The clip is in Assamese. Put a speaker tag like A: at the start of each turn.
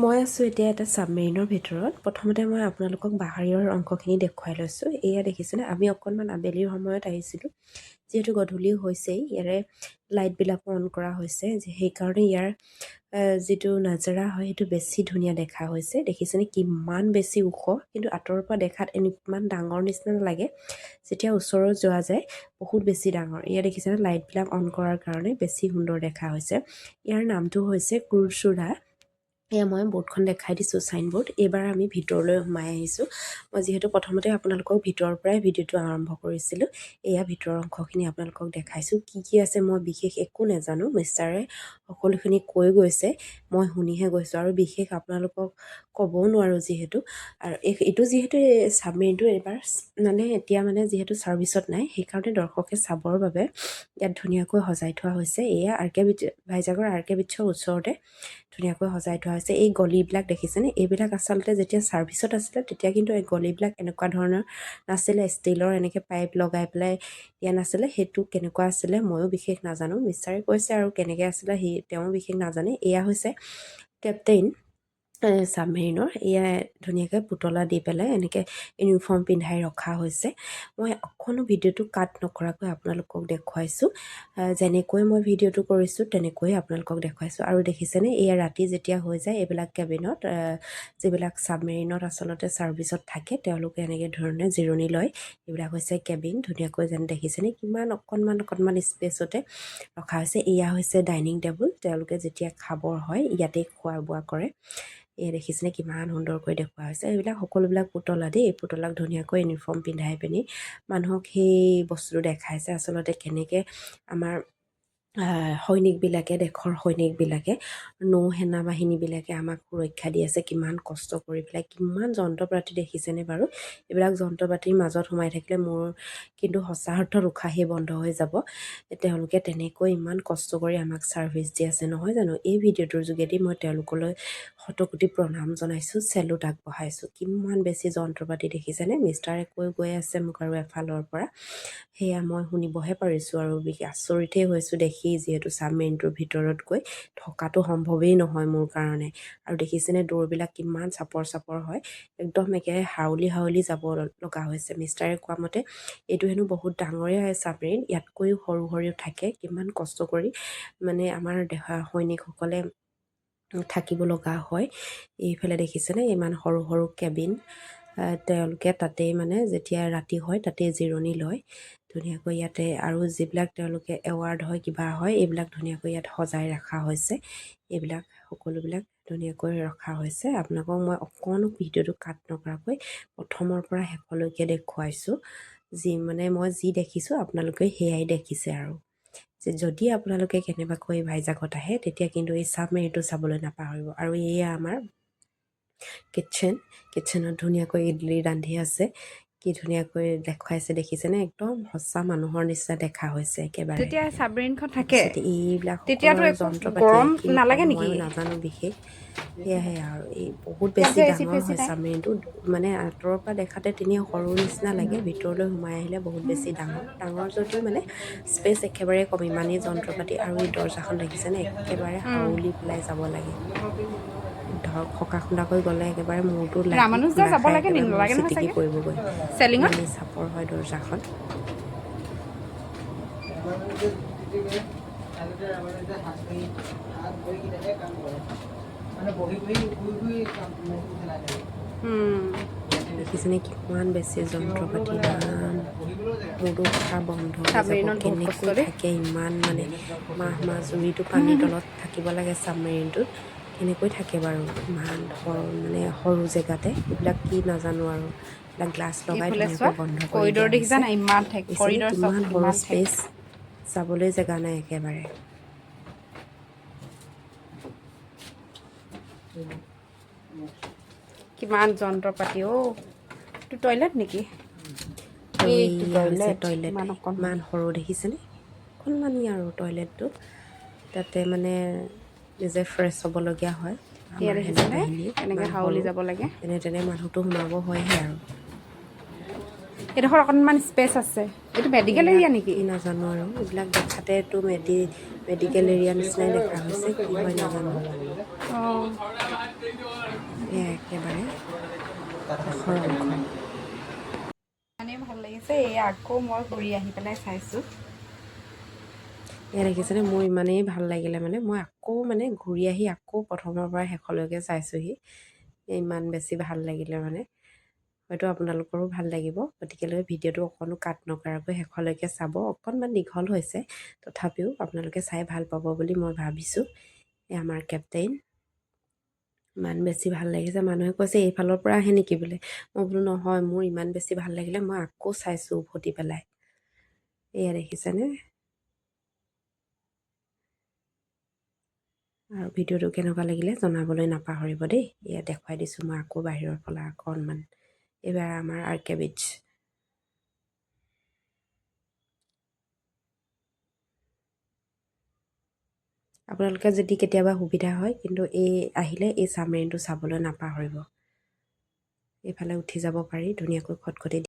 A: মই আছোঁ এতিয়া এটা ছাবমেৰিনৰ ভিতৰত। প্ৰথমতে মই আপোনালোকক বাহিৰৰ অংশখিনি দেখুৱাই লৈছোঁ। এয়া দেখিছেনে, আমি অকণমান আবেলিৰ সময়ত আহিছিলোঁ। যিহেতু গধূলি হৈছেই, ইয়াৰে লাইটবিলাকো অন কৰা হৈছে, সেইকাৰণে ইয়াৰ যিটো নাজাৰা হয় সেইটো বেছি ধুনীয়া দেখা হৈছে। দেখিছেনে কিমান বেছি ওখ, কিন্তু আঁতৰৰ পৰা দেখাত ইমান ডাঙৰ নিচিনা লাগে। যেতিয়া ওচৰত যোৱা যায় বহুত বেছি ডাঙৰ। এয়া দেখিছেনে লাইটবিলাক অন কৰাৰ কাৰণে বেছি সুন্দৰ দেখা হৈছে। ইয়াৰ নামটো হৈছে কুৰচুৰা। এয়া মই বৰ্ডখন দেখাই দিছোঁ, চাইনবৰ্ড। এইবাৰ আমি ভিতৰলৈ সোমাই আহিছোঁ। মই যিহেতু প্ৰথমতে আপোনালোকক ভিতৰৰ পৰাই ভিডিঅ'টো আৰম্ভ কৰিছিলোঁ, এয়া ভিতৰৰ অংশখিনি আপোনালোকক দেখাইছোঁ। কি আছে মই বিশেষ একো নাজানো, মিষ্টাৰে সকলোখিনি কৈ গৈছে, মই শুনিহে গৈছোঁ আৰু বিশেষ আপোনালোকক ক'বও নোৱাৰোঁ যিহেতু। আৰু এইটো যিহেতু ছাবমেৰিনটো এইবাৰ এতিয়া যিহেতু ছাৰ্ভিচত নাই, সেইকাৰণে দৰ্শকে চাবৰ বাবে ইয়াত ধুনীয়াকৈ সজাই থোৱা হৈছে। এয়া ভাইজাগৰ আৰ কে বিটছৰ ওচৰতে ধুনীয়াকৈ সজাই থোৱা হৈছে। এই গলিবিলাক দেখিছেনে, এইবিলাক আচলতে যেতিয়া ছাৰ্ভিচত আছিলে তেতিয়া কিন্তু এই গলিবিলাক এনেকুৱা ধৰণৰ নাছিলে, ষ্টিলৰ এনেকৈ পাইপ লগাই পেলাই দিয়া নাছিলে। সেইটো কেনেকুৱা আছিলে ময়ো বিশেষ নাজানো, মিষ্টাৰে কৈছে আৰু কেনেকৈ আছিলে তেওঁ বিশেষ নাজানে। এয়া হৈছে কেপ্টেইন ছাবমেৰিনৰ। এয়া ধুনীয়াকৈ পুতলা দি পেলাই এনেকৈ ইউনিফৰ্ম পিন্ধাই ৰখা হৈছে। মই অকণো ভিডিঅ'টো কাট নকৰাকৈ আপোনালোকক দেখুৱাইছোঁ। যেনেকৈ মই ভিডিঅ'টো কৰিছোঁ তেনেকৈয়ে আপোনালোকক দেখুৱাইছোঁ। আৰু দেখিছেনে এয়া ৰাতি যেতিয়া হৈ যায়, এইবিলাক কেবিনত যিবিলাক ছাবমেৰিনত আচলতে ছাৰ্ভিচত থাকে তেওঁলোকে এনেকৈ ধৰণে জিৰণি লয়। এইবিলাক হৈছে কেবিন। ধুনীয়াকৈ যেন দেখিছেনে কিমান অকণমান স্পেচতে ৰখা হৈছে। এয়া হৈছে ডাইনিং টেবুল, তেওঁলোকে যেতিয়া খাবৰ হয় ইয়াতেই খোৱা বোৱা কৰে। এই দেখিছেনে কিমান সুন্দৰকৈ দেখুওৱা হৈছে। এইবিলাক সকলোবিলাক পুতলা দেই, এই পুতলাক ধুনীয়াকৈ ইউনিফৰ্ম পিন্ধাই পিনি মানুহক সেই বস্তুটো দেখাইছে আচলতে কেনেকৈ আমাৰ সৈনিকবিলাকে, দেশৰ সৈনিকবিলাকে, নৌ সেনা বাহিনীবিলাকে আমাক সুৰক্ষা দি আছে, কিমান কষ্ট কৰি পেলাই, কিমান যন্ত্ৰ পাতি দেখিছেনে বাৰু। এইবিলাক যন্ত্ৰ পাতিৰ মাজত সোমাই থাকিলে মোৰ কিন্তু সঁচা অৰ্থত উশাহেই বন্ধ হৈ যাব। তেওঁলোকে তেনেকৈ ইমান কষ্ট কৰি আমাক ছাৰ্ভিচ দি আছে নহয় জানো। এই ভিডিঅ'টোৰ যোগেদি মই তেওঁলোকলৈ শতকোটি প্ৰণাম জনাইছোঁ, চেলুট আগবঢ়াইছোঁ। কিমান বেছি যন্ত্ৰ পাতি দেখিছেনে, মিষ্টাৰে কৈ গৈ আছে মোক আৰু এফালৰ পৰা। সেয়া মই শুনিবহে পাৰিছোঁ আৰু আচৰিতেই হৈছোঁ দেখি, যিহেতু ছাবমেৰিনটোৰ ভিতৰত গৈ থকাটো সম্ভৱেই নহয় মোৰ কাৰণে। আৰু দেখিছেনে দৌৰবিলাক কিমান চাপৰ হয়, একদম একেবাৰে হাউলি যাব লগা হৈছে। মিষ্টাৰে কোৱা মতে এইটো হেনো বহুত ডাঙৰেই ছাবমেৰিন, ইয়াতকৈও সৰু থাকে। কিমান কষ্ট কৰি আমাৰ সৈনিকসকলে থাকিব লগা হয়। এইফালে দেখিছেনে ইমান সৰু কেবিন, তেওঁলোকে তাতেই যেতিয়া ৰাতি হয় তাতেই জিৰণি লয় ধুনীয়াকৈ। ইয়াতে আৰু যিবিলাক তেওঁলোকে এৱাৰ্ড হয় কিবা হয়, এইবিলাক ধুনীয়াকৈ ইয়াত সজাই ৰখা হৈছে। এইবিলাক সকলোবিলাক ধুনীয়াকৈ ৰখা হৈছে। আপোনালোকক মই অকণো ভিডিঅ'টো কাট নকৰাকৈ প্ৰথমৰ পৰা শেষলৈকে দেখুৱাইছোঁ। মই যি দেখিছোঁ আপোনালোকে সেয়াই দেখিছে। আৰু যদি আপোনালোকে কেনেবাকৈ ভাইজাগত আহে তেতিয়া কিন্তু এই ছাবমেৰিনটো চাবলৈ নাপাহৰিব। আৰু এয়া আমাৰ কিটচেনত ধুনীয়াকৈ ইডলি ৰান্ধি আছে, কি ধুনীয়াকৈ দেখুৱাইছে দেখিছেনে, একদম সঁচা মানুহৰ নিচিনা দেখা হৈছে একেবাৰে।
B: যেতিয়া ছাবমেৰিনখন থাকে
A: তাৰপিছতে এইবিলাক
B: তেতিয়াতো
A: সকলৰ
B: একো
A: যন্ত্ৰ পাতি
B: গৰম
A: কি ক'ম
B: নালাগে নেকি?
A: ময়ো নাজানো বিশেষ। সেয়াহে আৰু এই বহুত বেছি
B: ইয়াততো এচি
A: ডাঙৰ
B: ফেচি
A: হয়
B: নাই।
A: ছাবমেৰিনটো। আঁতৰৰ পৰা দেখাতে তেনেই সৰু নিচিনা লাগে, ভিতৰলৈ সোমাই আহিলে বহুত বেছি ডাঙৰ যদিও স্পেচ একেবাৰে কম, ইমানেই যন্ত্ৰ পাতি। আৰু এই দৰ্জাখন দেখিছেনে, একেবাৰে হাউলি পেলাই যাব লাগে। ধৰক খোন্দাকৈ গ'লে একেবাৰে মূৰটো
B: ৰামানুজ দা
A: খুন্দা
B: যাব
A: খাই
B: লাগে
A: একেবাৰে
B: নেকি?
A: মূৰ
B: নালাগে নহয়
A: চিটিকি
B: চাগে
A: পৰিবগৈ,
B: চেলিঙত?
A: ইমানেই চাপৰ হয় দৰ্জাখন। দেখিছেনে কিমান বেছি যন্ত্ৰ পাতি, নাম মোৰতো উশাহ বন্ধ হৈ যাব।
B: ছাবমেৰিনত বহুত কষ্ট
A: কেনেকৈ
B: দেই।
A: থাকে ইমান মাহ জুৰিটো পানীৰ তলত থাকিব লাগে ছাবমেৰিনটোত, কেনেকৈ থাকে বাৰু ইমান সৰু জেগাতে। এইবিলাক কি নাজানো আৰু, এইবিলাক গ্লাছ লগাই
B: এইফালে চোৱা,
A: ধুনীয়াকৈ বন্ধ কৰি
B: কৰিডৰ
A: দিয়া
B: দেখিছা
A: হৈছে।
B: নাই? ইমান ঠেক
A: দেখিছেনে
B: কৰিডৰ চব
A: কিমান সৰু
B: কিমান ঠেক।
A: স্পেচ, যাবলৈ জেগা নাই একেবাৰে।
B: কিমান যন্ত্ৰ পাতি এইটো টয়লেট নেকি?
A: আৰু
B: এইটো
A: এইয়া হৈছে টয়লেট,
B: ইমান অকণমান।
A: ইমান সৰু দেখিছেনে, অকণমানি আৰু টয়লেটটো। তাতে নিজে ফ্ৰেছ হ'বলগীয়া হয়।
B: এয়া
A: আমাৰ
B: দেখিছেনে
A: সেনাবাহিনীয়ে
B: কেনেকৈ
A: ইমান
B: হাউলি
A: সৰু,
B: যাব লাগে।
A: তেনে মানুহটো সোমাব হয়হে আৰু।
B: এইডোখৰ অকণমান স্পেচ আছে। এইটো মেডিকেল এৰিয়া নেকি?
A: কি নাজানো আৰু এইবিলাক দেখাতেতো মেডিকেল এৰিয়া নিচিনাই দেখা হৈছে, কি হয় নাজানো।
B: অঁ
A: এয়া একেবাৰে কাষৰ অংশ।
B: মানে ভাল লাগিছে। এই আকৌ মই ঘূৰি আহি পেলাই চাইছোঁ।
A: এয়া দেখিছেনে, মোৰ ইমানেই ভাল লাগিলে মানে মই আকৌ মানে ঘূৰি আহি আকৌ প্ৰথমৰ পৰা শেষলৈকে চাইছোঁহি। ইমান বেছি ভাল লাগিলে মানে, হয়তো আপোনালোকৰো ভাল লাগিব। গতিকেলৈ ভিডিঅ'টো অকণো কাট নকৰাকৈ শেষলৈকে চাব। অকণমান দীঘল হৈছে, তথাপিও আপোনালোকে চাই ভাল পাব বুলি মই ভাবিছোঁ। এই আমাৰ কেপ্টেইন ইমান বেছি ভাল লাগিছে। মানুহে কৈছে এইফালৰ পৰা আহে নেকি বোলে। মই বোলো নহয়, মোৰ ইমান বেছি ভাল লাগিলে মই আকৌ চাইছোঁ উভতি পেলাই। এয়া দেখিছেনে, আৰু ভিডিঅ'টো কেনেকুৱা লাগিলে জনাবলৈ নাপাহৰিব দেই। এয়া দেখুৱাই দিছোঁ মই আকৌ বাহিৰৰ পৰা অকণমান। এইবাৰ আমাৰ আৰ কে বিচ। আপোনালোকে যদি কেতিয়াবা সুবিধা হয় কিন্তু আহিলে এই ছাবমেৰিনটো চাবলৈ নাপাহৰিব। এইফালে উঠি যাব পাৰি ধুনীয়াকৈ খটখটি